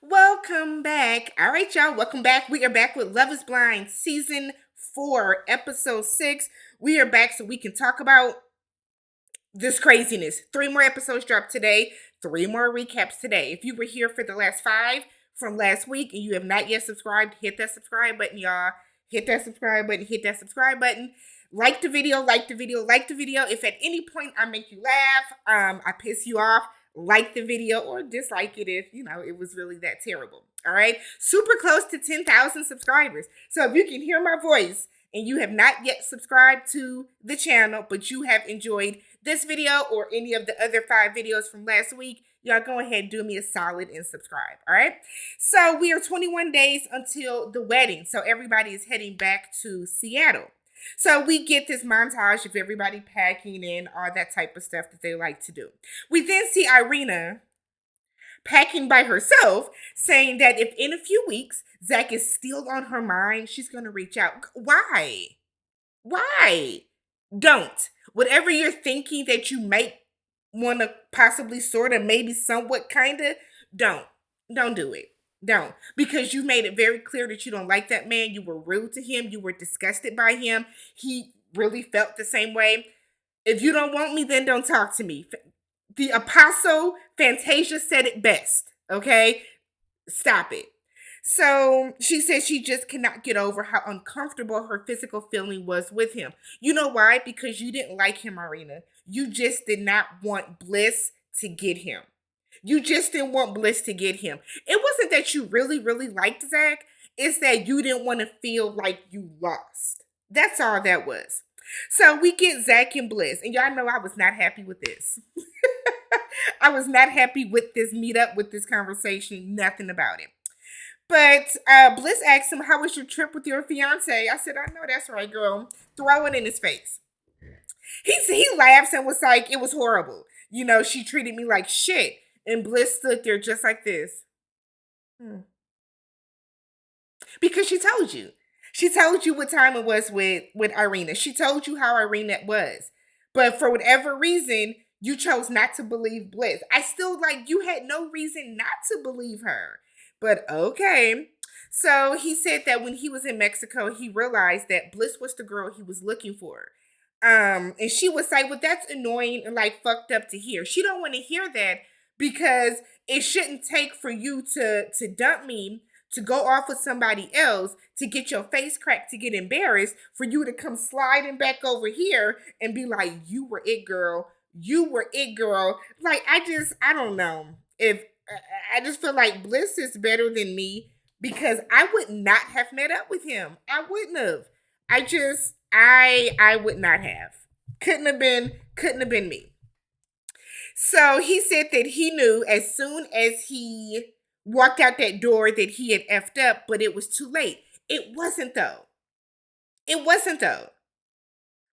Welcome back. All right, y'all. Welcome back. We are back with Love is Blind season 4, episode 6. We are back so we can talk about this craziness. 3 more episodes dropped today, 3 more recaps today. If you were here for the last 5 from last week and you have not yet subscribed, hit that subscribe button, y'all. Hit that subscribe button, hit that subscribe button. Like the video, like the video, like the video. If at any point I make you laugh, I piss you off, like the video or dislike it if, it was really that terrible. All right? Super close to 10,000 subscribers. So if you can hear my voice and you have not yet subscribed to the channel, but you have enjoyed this video or any of the other 5 videos from last week, y'all go ahead and do me a solid and subscribe. All right? So we are 21 days until the wedding. So everybody is heading back to Seattle. So we get this montage of everybody packing and all that type of stuff that they like to do. We then see Irina packing by herself, saying that if in a few weeks Zach is still on her mind, she's going to reach out. Why? Why? Don't. Whatever you're thinking that you might want to possibly sort of maybe somewhat kind of, don't. Don't do it. Don't. Because you made it very clear that you don't like that man. You were rude to him. You were disgusted by him. He really felt the same way. If you don't want me, then don't talk to me. The Apostle Fantasia said it best. Okay? Stop it. So she said she just cannot get over how uncomfortable her physical feeling was with him. You know why? Because you didn't like him, Irina. You just did not want Bliss to get him. You just didn't want Bliss to get him. It wasn't that you really, really liked Zach. It's that you didn't want to feel like you lost. That's all that was. So we get Zach and Bliss. And y'all know I was not happy with this. I was not happy with this meetup, with this conversation. Nothing about it. But Bliss asked him, how was your trip with your fiance? I said, I know that's right, girl. Throw it in his face. He laughs and was like, it was horrible. She treated me like shit. And Bliss stood there just like this. Because she told you. She told you what time it was with Irina. She told you how Irina was. But for whatever reason, you chose not to believe Bliss. I still you had no reason not to believe her. But okay. So he said that when he was in Mexico, he realized that Bliss was the girl he was looking for. And she was like, well, that's annoying and fucked up to hear. She don't want to hear that because it shouldn't take for you to dump me, to go off with somebody else, to get your face cracked, to get embarrassed, for you to come sliding back over here and be like, you were it, girl. You were it, girl. I don't know. I just feel like Bliss is better than me because I would not have met up with him. I wouldn't have. I would not have. Couldn't have been me. So he said that he knew as soon as he walked out that door that he had effed up, but it was too late. It wasn't though. It wasn't though.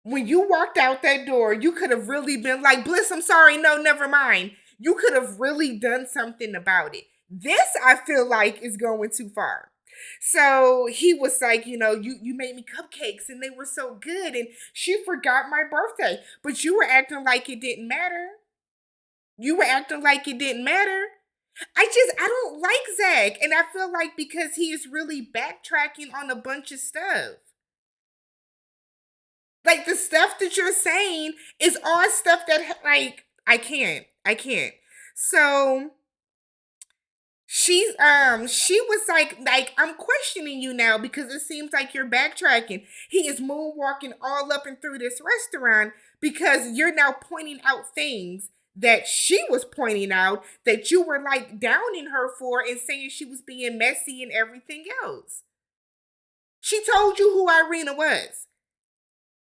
When you walked out that door, you could have really been like, Bliss, I'm sorry, no, never mind. You could have really done something about it. This, I feel like, is going too far. So he was like, you made me cupcakes and they were so good and she forgot my birthday. But you were acting like it didn't matter. You were acting like it didn't matter. I don't like Zach. And I feel like because he is really backtracking on a bunch of stuff. The stuff that you're saying is all stuff that, I can't. So she was like, I'm questioning you now because it seems like you're backtracking. He is moonwalking all up and through this restaurant because you're now pointing out things that she was pointing out that you were downing her for and saying she was being messy and everything else. She told you who Irina was.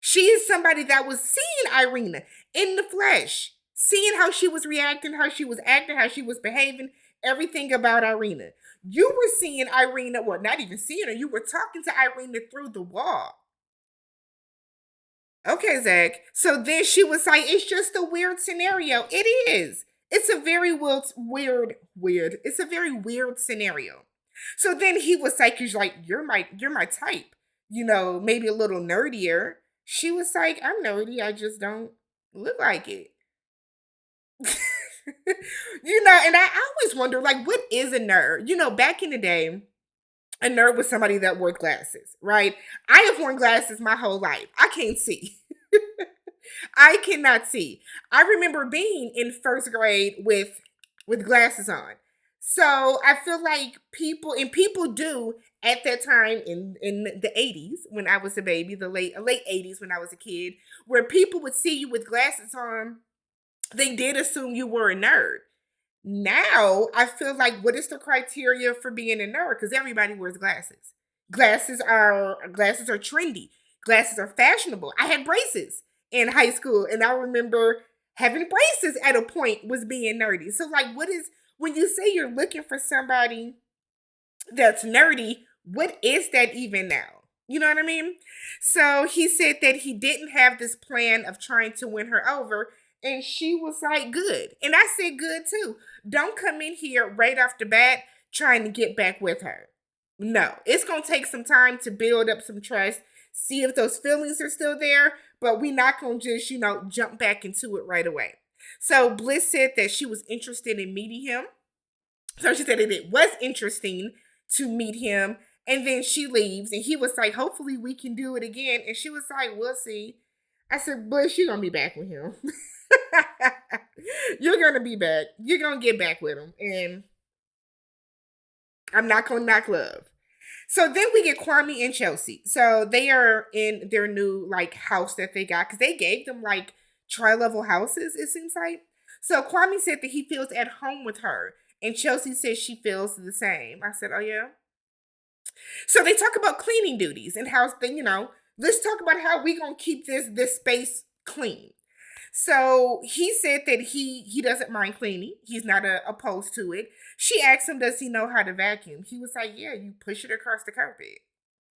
She is somebody that was seeing Irina in the flesh, seeing how she was reacting, how she was acting, how she was behaving, everything about Irina. You were seeing Irina, well, not even seeing her, you were talking to Irina through the wall. Okay, Zach. So then she was like, it's just a weird scenario. It is. It's a very weird. It's a very weird scenario. So then he was like, he's like, you're my type. Maybe a little nerdier. She was like, I'm nerdy. I just don't look like it. And I always wonder, like, what is a nerd? Back in the day, a nerd was somebody that wore glasses, right? I have worn glasses my whole life. I can't see. I cannot see. I remember being in first grade with glasses on. So I feel like people do at that time in the 80s when I was a baby, the late 80s when I was a kid, where people would see you with glasses on, they did assume you were a nerd. Now I feel like, what is the criteria for being a nerd? Because everybody wears glasses. Glasses are trendy. Glasses are fashionable. I had braces in high school, and I remember having braces at a point was being nerdy. So, like, what is when you say you're looking for somebody that's nerdy, what is that even now? You know what I mean? So he said that he didn't have this plan of trying to win her over. And she was like, good. And I said, good too. Don't come in here right off the bat trying to get back with her. No, it's going to take some time to build up some trust, see if those feelings are still there, but we're not going to just, jump back into it right away. So Bliss said that she was interested in meeting him. So she said that it was interesting to meet him. And then she leaves, and he was like, hopefully we can do it again. And she was like, we'll see. I said, Bliss, you're going to be back with him. You're going to be back. You're going to get back with him. And I'm not going to knock love. So then we get Kwame and Chelsea. So they are in their new, like, house that they got. Because they gave them, like, tri-level houses, it seems like. So Kwame said that he feels at home with her. And Chelsea says she feels the same. I said, oh, yeah? So they talk about cleaning duties and how, let's talk about how we going to keep this space clean. So he said that he doesn't mind cleaning. He's not opposed to it. She asked him, does he know how to vacuum? He was like, yeah, you push it across the carpet.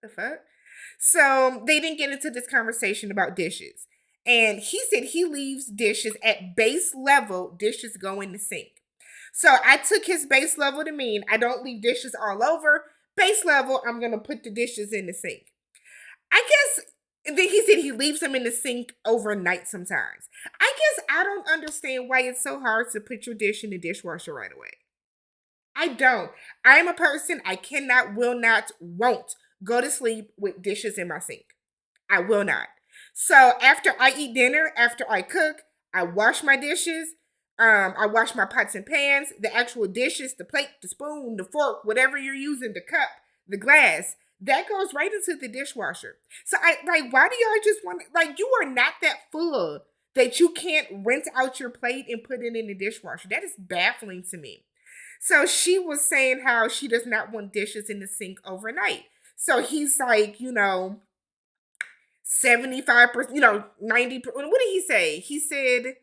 The fuck? So they didn't get into this conversation about dishes. And he said he leaves dishes at base level, dishes go in the sink. So I took his base level to mean I don't leave dishes all over. Base level, I'm going to put the dishes in the sink. I guess, and then he said he leaves them in the sink overnight sometimes. I guess I don't understand why it's so hard to put your dish in the dishwasher right away. I don't. I am a person, I cannot, will not, won't go to sleep with dishes in my sink. I will not. So after I eat dinner, after I cook, I wash my dishes. I wash my pots and pans, the actual dishes, the plate, the spoon, the fork, whatever you're using, the cup, the glass, that goes right into the dishwasher. So why do y'all just want, you are not that full that you can't rinse out your plate and put it in the dishwasher. That is baffling to me. So she was saying how she does not want dishes in the sink overnight. So he's like, 75%, 90%. What did he say? He said,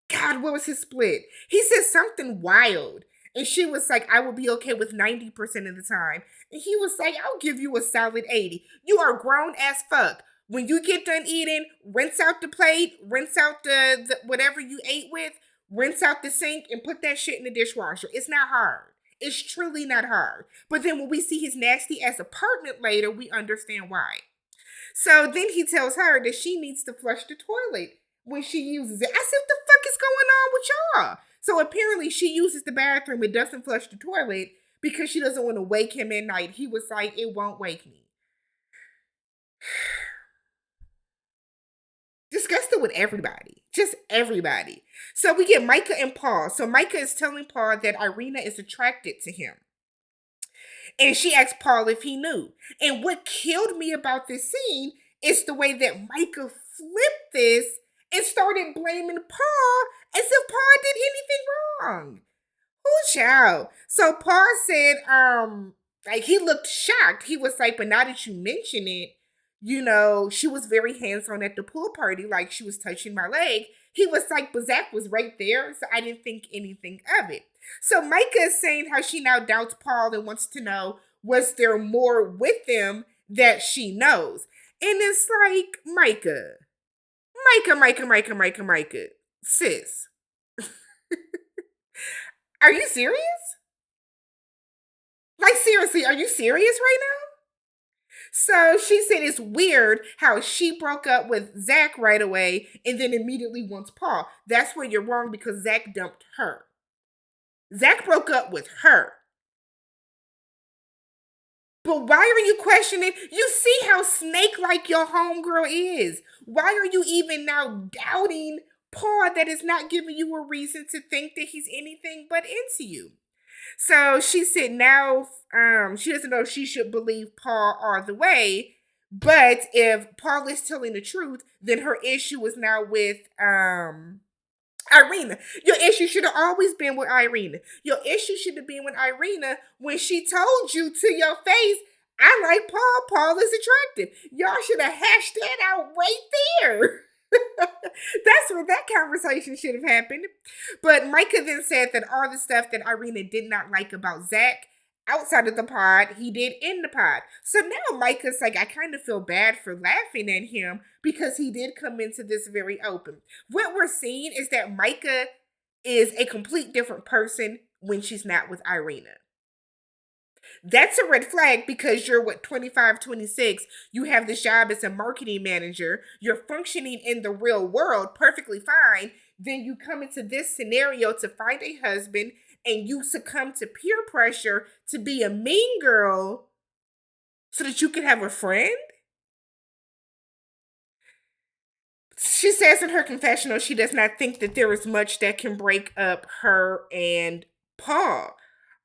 God, what was his split? He said something wild. And she was like, I will be okay with 90% of the time. And he was like, I'll give you a solid 80. You are grown as fuck. When you get done eating, rinse out the plate, rinse out the whatever you ate with, rinse out the sink, and put that shit in the dishwasher. It's not hard. It's truly not hard. But then when we see his nasty ass apartment later, we understand why. So then he tells her that she needs to flush the toilet when she uses it. I said, what the fuck is going on with y'all? So apparently she uses the bathroom and doesn't flush the toilet because she doesn't want to wake him at night. He was like, it won't wake me. Disgusted with everybody. Just everybody. So we get Micah and Paul. So Micah is telling Paul that Irina is attracted to him. And she asked Paul if he knew. And what killed me about this scene is the way that Micah flipped this and started blaming Paul as if Paul did anything wrong. Oh, child. So Paul said, he looked shocked. He was like, but now that you mention it, she was very hands-on at the pool party, like she was touching my leg. He was like, but Zach was right there, so I didn't think anything of it. So Micah is saying how she now doubts Paul and wants to know, was there more with them that she knows? And it's like, Micah. Sis. Are you serious? Like, seriously, are you serious right now? So she said it's weird how she broke up with Zach right away and then immediately wants Paul. That's where you're wrong because Zach dumped her. Zach broke up with her. But why are you questioning? You see how snake like your homegirl is. Why are you even now doubting Paul that is not giving you a reason to think that he's anything but into you? So she said now she doesn't know if she should believe Paul all the way. But if Paul is telling the truth, then her issue is now with Irina. Your issue should have always been with Irina. Your issue should have been with Irina when she told you to your face, I like Paul. Paul is attractive. Y'all should have hashed that out right there. That's where that conversation should have happened. But Micah then said that all the stuff that Irina did not like about Zach outside of the pod, he did in the pod. So now Micah's like, I kind of feel bad for laughing at him because he did come into this very open. What we're seeing is that Micah is a complete different person when she's not with Irina. That's a red flag because you're 25, 26. You have this job as a marketing manager. You're functioning in the real world perfectly fine. Then you come into this scenario to find a husband and you succumb to peer pressure to be a mean girl so that you can have a friend. She says in her confessional she does not think that there is much that can break up her and Paul.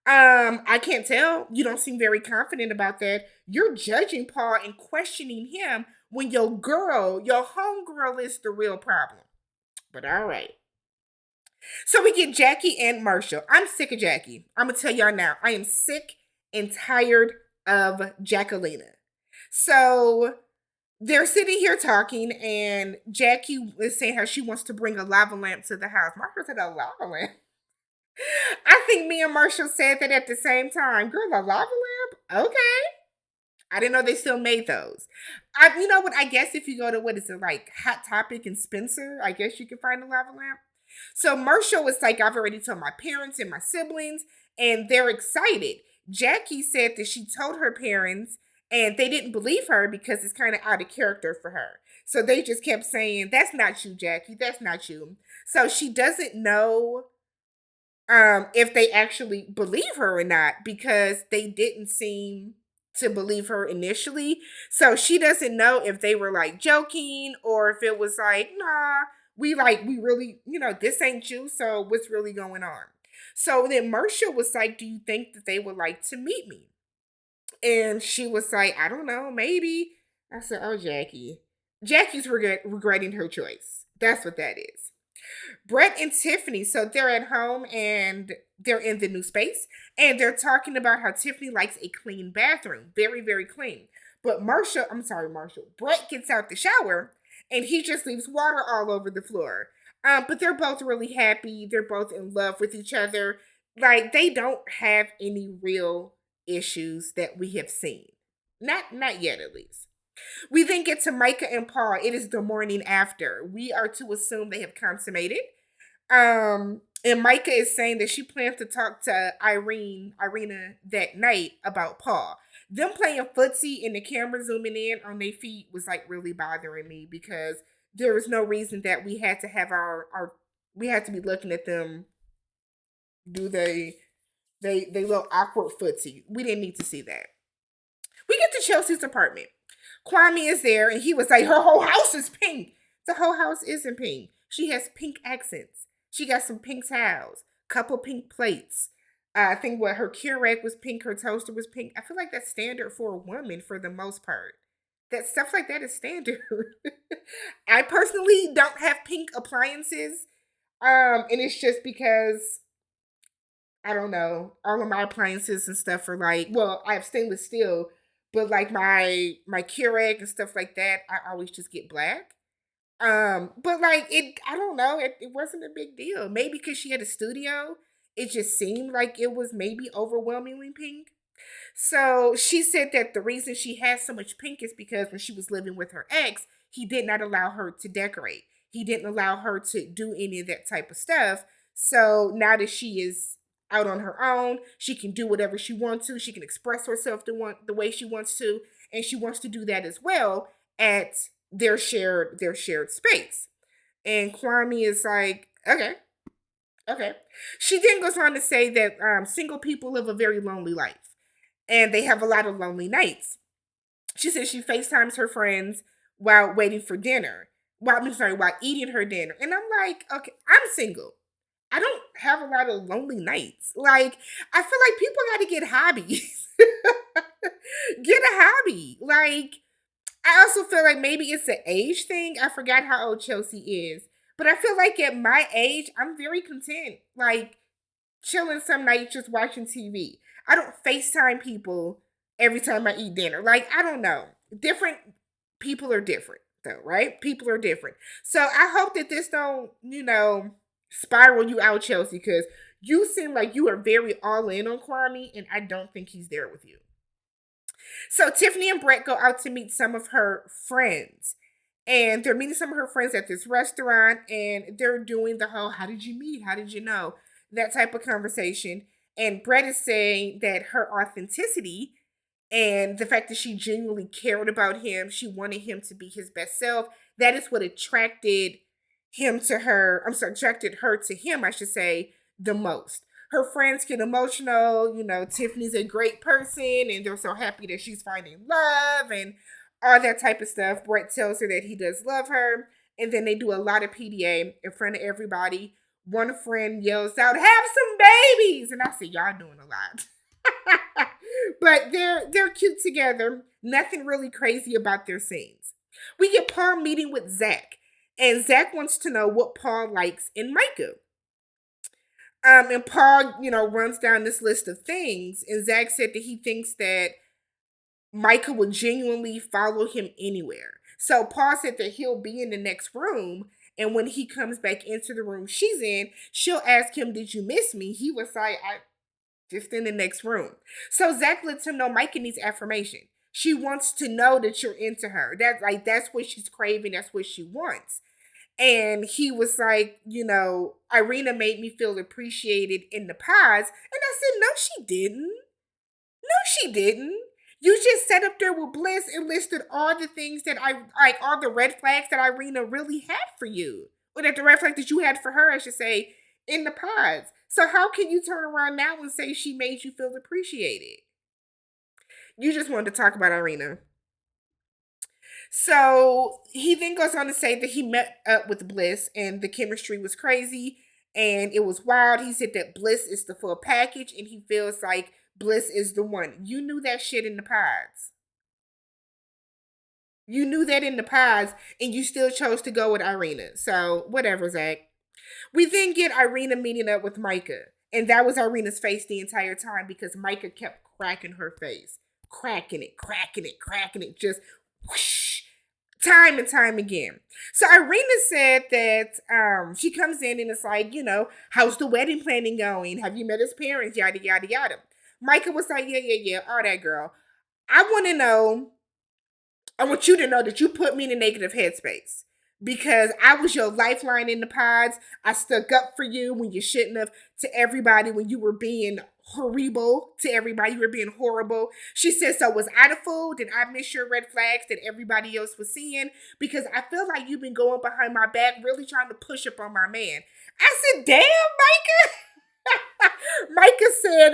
I can't tell. You don't seem very confident about that. You're judging Paul and questioning him when your girl, your homegirl, is the real problem. But all right. So we get Jackie and Marshall. I'm sick of Jackie. I'm gonna tell y'all now. I am sick and tired of Jacquelina. So they're sitting here talking, and Jackie is saying how she wants to bring a lava lamp to the house. Marshall said a lava lamp. I think me and Marshall said that at the same time. Girl, a lava lamp? Okay. I didn't know they still made those. You know what? I guess if you go to, what is it, like Hot Topic and Spencer, I guess you can find a lava lamp. So Marshall was like, I've already told my parents and my siblings, and they're excited. Jackie said that she told her parents, and they didn't believe her because it's kind of out of character for her. So they just kept saying, that's not you, Jackie. That's not you. So she doesn't know if they actually believe her or not because they didn't seem to believe her initially. So she doesn't know if they were like joking or if it was like, nah, we really, this ain't you. So what's really going on? So then Marcia was like, do you think that they would like to meet me? And she was like, I don't know, maybe. I said, oh, Jackie. Jackie's regretting her choice. That's what that is. Brett and Tiffany, so they're at home and they're in the new space and they're talking about how Tiffany likes a clean bathroom, very, very clean. But Brett gets out the shower and he just leaves water all over the floor. But they're both really happy. They're both in love with each other. Like they don't have any real issues that we have seen. Not yet, at least. We then get to Micah and Paul. It is the morning after. We are to assume they have consummated. And Micah is saying that she plans to talk to Irina that night about Paul. Them playing footsie and the camera zooming in on their feet was like really bothering me because there was no reason that we had to have we had to be looking at them do they little awkward footsie. We didn't need to see that. We get to Chelsea's apartment. Kwame is there and he was like, her whole house is pink. The whole house isn't pink. She has pink accents. She got some pink towels, couple pink plates. I think what her Keurig was pink, her toaster was pink. I feel like that's standard for a woman for the most part. That stuff like that is standard. I personally don't have pink appliances. And it's just because I don't know, all of my appliances and stuff are like, well, I have stainless steel, but like my Keurig and stuff like that, I always just get black. But like I don't know, it wasn't a big deal. Maybe because she had a studio, it just seemed like it was maybe overwhelmingly pink. So she said that the reason she has so much pink is because when she was living with her ex, he did not allow her to decorate. He didn't allow her to do any of that type of stuff. So now that she is out on her own, she can do whatever she wants to. She can express herself the way she wants to, and she wants to do that as well at their shared space. And Kwame is like, okay. Okay. She then goes on to say that single people live a very lonely life and they have a lot of lonely nights. She says she FaceTimes her friends while waiting for dinner. While eating her dinner. And I'm like, okay, I'm single. I don't have a lot of lonely nights. Like, I feel like people gotta get hobbies. Get a hobby. Like, I also feel like maybe it's an age thing. I forgot how old Chelsea is. But I feel like at my age, I'm very content. Like, chilling some nights just watching TV. I don't FaceTime people every time I eat dinner. Like, I don't know. Different people are different though, right? People are different. So I hope that this don't, spiral you out, Chelsea, because you seem like you are very all in on Kwame, and I don't think he's there with you. So Tiffany and Brett go out to meet some of her friends. And they're meeting some of her friends at this restaurant, and they're doing the whole "how did you meet? How did you know?" that type of conversation. And Brett is saying that her authenticity and the fact that she genuinely cared about him, she wanted him to be his best self. That is what attracted him to her. I'm sorry, attracted her to him, I should say, the most. Her friends get emotional. Tiffany's a great person and they're so happy that she's finding love and all that type of stuff. Brett tells her that he does love her. And then they do a lot of PDA in front of everybody. One friend yells out, "Have some babies!" And I said, y'all doing a lot. But they're cute together. Nothing really crazy about their scenes. We get Paul meeting with Zach. And Zach wants to know what Paul likes in Micah. And Paul, runs down this list of things. And Zach said that he thinks that Micah would genuinely follow him anywhere. So Paul said that he'll be in the next room. And when he comes back into the room she's in, she'll ask him, "Did you miss me?" He was like, "I just in the next room." So Zach lets him know Micah needs affirmation. She wants to know that you're into her. That's what she's craving. That's what she wants. And he was like, Irina made me feel appreciated in the past. And I said, no, she didn't. No, she didn't. You just sat up there with Bliss and listed all the things that all the red flags that Irina really had for you. Or that the red flag that you had for her, I should say, in the pods. So how can you turn around now and say she made you feel appreciated? You just wanted to talk about Irina. So he then goes on to say that he met up with Bliss and the chemistry was crazy and it was wild. He said that Bliss is the full package and he feels like Bliss is the one. You knew that shit in the pods. You knew that in the pods and you still chose to go with Irina. So whatever, Zach. We then get Irina meeting up with Micah. And that was Irina's face the entire time because Micah kept cracking her face. Cracking it, cracking it, cracking it. Just whoosh, time and time again. So Irina said that she comes in and it's like, how's the wedding planning going? Have you met his parents? Yada, yada, yada. Micah was like, yeah, all that, girl. I want to know, I want you to know that you put me in a negative headspace because I was your lifeline in the pods. I stuck up for you when you shouldn't have, to everybody when you were being horrible to everybody. You were being horrible. She said, so was I the fool? Did I miss your red flags that everybody else was seeing? Because I feel like you've been going behind my back, really trying to push up on my man. I said, damn, Micah. Micah said,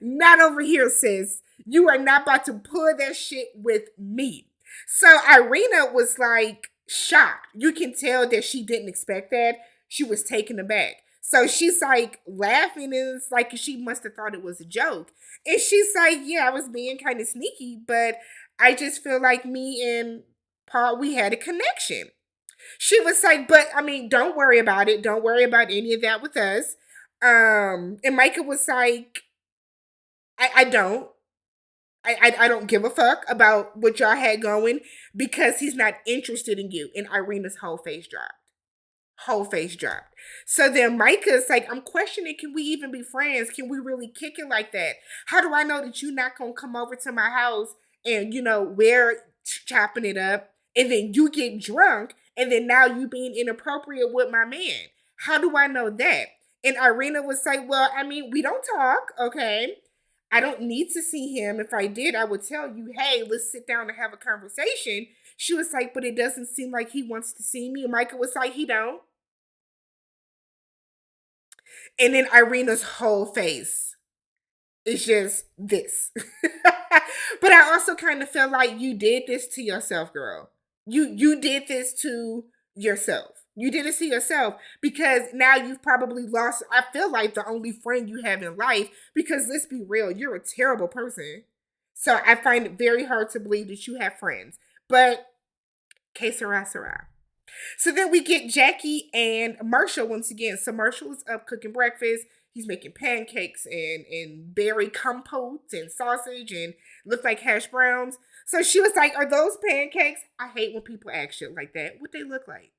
not over here, sis. You are not about to pull that shit with me. So Irina was like shocked. You can tell that she didn't expect that. She was taken aback. So she's like laughing, and it's like she must have thought it was a joke. And she's like, yeah, I was being kind of sneaky, but I just feel like me and Paul, we had a connection. She was like, but I mean, don't worry about it. Don't worry about any of that with us. And Micah was like, I don't. I don't give a fuck about what y'all had going because he's not interested in you. And Irina's whole face dropped. Whole face dropped. So then Micah's like, I'm questioning, can we even be friends? Can we really kick it like that? How do I know that you're not going to come over to my house and, we're chopping it up and then you get drunk and then now you being inappropriate with my man? How do I know that? And Irina was like, well, I mean, we don't talk, okay? I don't need to see him. If I did, I would tell you, hey, let's sit down and have a conversation. She was like, but it doesn't seem like he wants to see me. And Micah was like, he don't. And then Irina's whole face is just this. But I also kind of feel like you did this to yourself, girl. You did this to yourself. You did it to yourself because now you've probably lost, I feel like, the only friend you have in life, because let's be real, you're a terrible person. So I find it very hard to believe that you have friends. But que sera, sera. So then we get Jackie and Marshall once again. So Marshall is up cooking breakfast. He's making pancakes and berry compote and sausage and look like hash browns. So she was like, "Are those pancakes?" I hate when people ask shit like that. What they look like?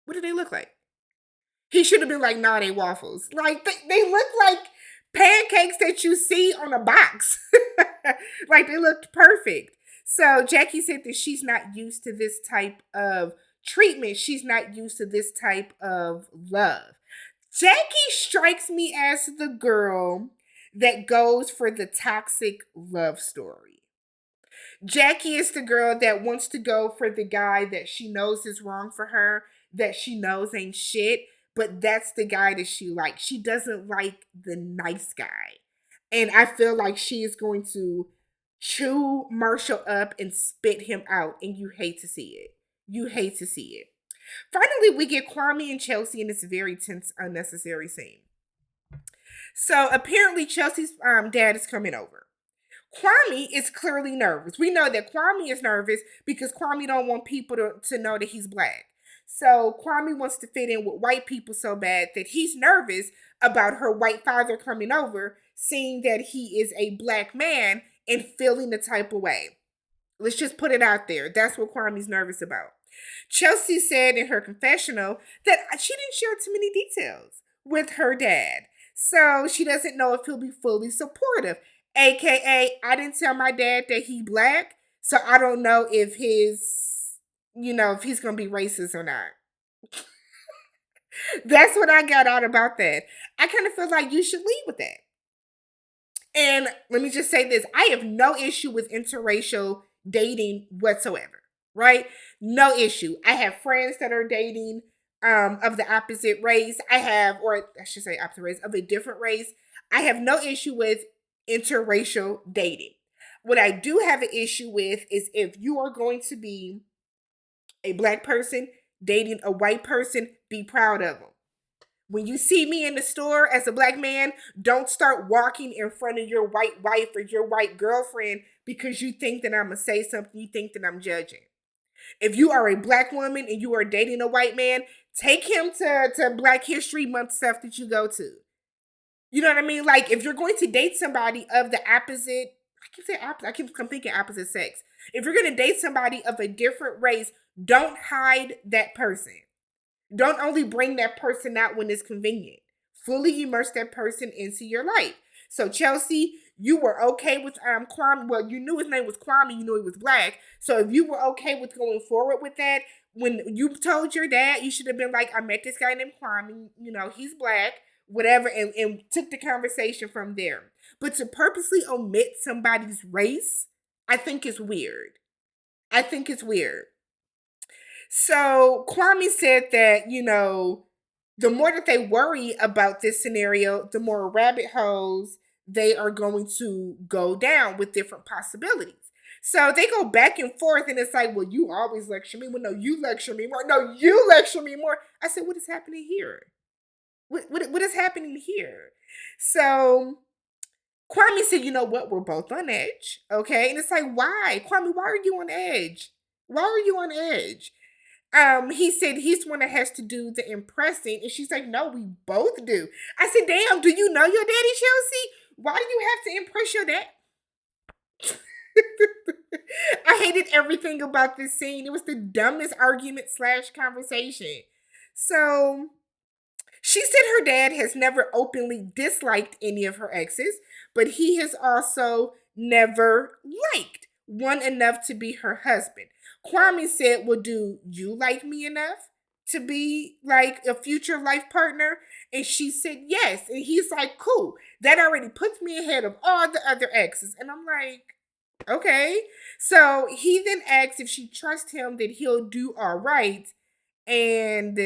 What do they look like? He should have been like, "Nah, they waffles." Like they look like pancakes that you see on a box. Like they looked perfect. So Jackie said that she's not used to this type of treatment. She's not used to this type of love. Jackie strikes me as the girl that goes for the toxic love story. Jackie is the girl that wants to go for the guy that she knows is wrong for her, that she knows ain't shit, but that's the guy that she likes. She doesn't like the nice guy. And I feel like she is going to chew Marshall up and spit him out, and you hate to see it. You hate to see it. Finally, we get Kwame and Chelsea in this very tense, unnecessary scene. So apparently, Chelsea's dad is coming over. Kwame is clearly nervous. We know that Kwame is nervous because Kwame don't want people to know that he's black. So Kwame wants to fit in with white people so bad that he's nervous about her white father coming over, seeing that he is a black man and feeling the type of way. Let's just put it out there. That's what Kwame's nervous about. Chelsea said in her confessional that she didn't share too many details with her dad. So she doesn't know if he'll be fully supportive. AKA, I didn't tell my dad that he black, so I don't know if if he's gonna be racist or not. That's what I got out about that. I kind of feel like you should lead with that. And let me just say this, I have no issue with interracial dating whatsoever, right? No issue. I have friends that are dating of the opposite race. Or I should say opposite race, of a different race. I have no issue with interracial dating. What I do have an issue with is if you are going to be a black person dating a white person, be proud of them. When you see me in the store as a black man, don't start walking in front of your white wife or your white girlfriend because you think that I'm going to say something, you think that I'm judging. If you are a black woman and you are dating a white man, take him to Black History Month stuff that you go to. You know what I mean? Like, if you're going to date somebody of the opposite, I'm thinking opposite sex. If you're going to date somebody of a different race, don't hide that person. Don't only bring that person out when it's convenient. Fully immerse that person into your life. So Chelsea, you were okay with Kwame. Well, you knew his name was Kwame. You knew he was black. So if you were okay with going forward with that, when you told your dad, you should have been like, I met this guy named Kwame. He's black, whatever, and took the conversation from there. But to purposely omit somebody's race, I think is weird. I think it's weird. So Kwame said that, the more that they worry about this scenario, the more rabbit holes they are going to go down with different possibilities. So they go back and forth, and it's like, well, you always lecture me. Well, no, you lecture me more. No, you lecture me more. I said, what is happening here? What is happening here? So Kwame said, you know what? We're both on edge. Okay. And it's like, why? Kwame, why are you on edge? Why are you on edge? He said he's the one that has to do the impressing, and she's like, no, we both do. I said, damn, do you know your daddy, Chelsea? Why do you have to impress your dad? I hated everything about this scene. It was the dumbest argument / conversation. So she said her dad has never openly disliked any of her exes, but he has also never liked one enough to be her husband. Kwame said, well, do you like me enough to be like a future life partner? And she said, yes. And he's like, cool. That already puts me ahead of all the other exes. And I'm like, okay. So he then asks if she trusts him that he'll do all right. And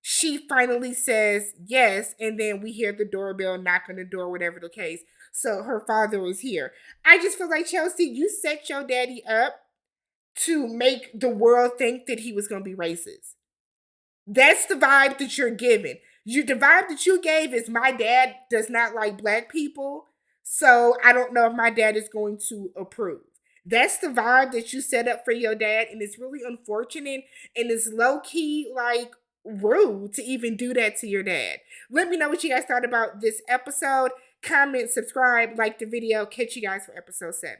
She finally says yes, and then we hear the doorbell knock on the door, whatever the case. So her father is here. I just feel like, Chelsea, you set your daddy up to make the world think that he was going to be racist. That's the vibe that you're giving. The vibe that you gave is my dad does not like black people, so I don't know if my dad is going to approve. That's the vibe that you set up for your dad, and it's really unfortunate and it's low key like rude to even do that to your dad. Let me know what you guys thought about this episode. Comment, subscribe, like the video. Catch you guys for episode 7.